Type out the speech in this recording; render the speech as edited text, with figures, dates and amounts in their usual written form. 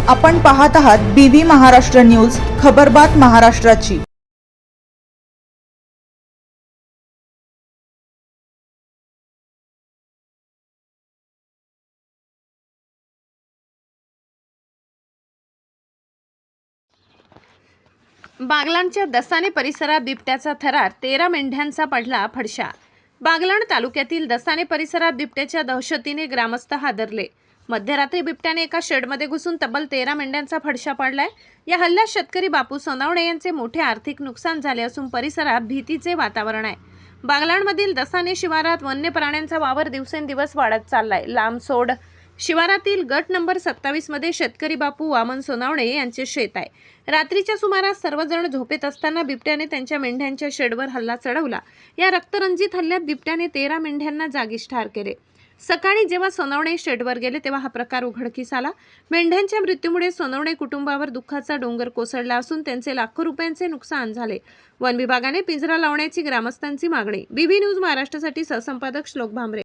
आपण पाहत आहात बीव्ही महाराष्ट्र न्यूज, खबरबात महाराष्ट्राची। बागलाणच्या दसाणे परिसरात बिबट्याचा थरार, 13 मेंढ्यांचा पडला फडशा। बागलाण तालुक्यातील दसाणे परिसरात बिबट्याच्या दहशतीने ग्रामस्थ हादरले। मध्यरात्री बिबट्याने एका शेडमध्ये घुसून तब्बल 13 मेंढ्यांचा फडशा पाडलाय। या हल्ल्यात शेतकरी बापू सोनावणे यांचे मोठे आर्थिक नुकसान झाले असून परिसरात भीतीचे वातावरण आहे। बागलाणमधील दसाणे शिवारात वन्य प्राण्यांचा वावर दिवसेंदिवस वाढत चाललाय। लांबसोड शिवारातील गट नंबर 27 मध्ये शेतकरी बापू वामन सोनावणे यांचे शेत आहे। रात्रीच्या सुमारास सर्वजण झोपेत असताना बिबट्याने त्यांच्या मेंढ्यांच्या शेडवर हल्ला चढवला। या रक्तरंजित हल्ल्यात बिबट्याने 13 मेंढ्यांना जागीच ठार केले। सकाळी जेव्हा सोनावणे शेडवर गेले तेव्हा हा प्रकार उघडकीस आला। मेंढ्यांच्या मृत्यूमुळे सोनावणे कुटुंबावर दुःखाचा डोंगर कोसळला असून त्यांचे लाखो रुपयांचे नुकसान झाले। वन विभागाने पिंजरा लावण्याची ग्रामस्थांची मागणी। बीबी न्यूज महाराष्ट्रासाठी सहसंपादक श्लोक भामरे।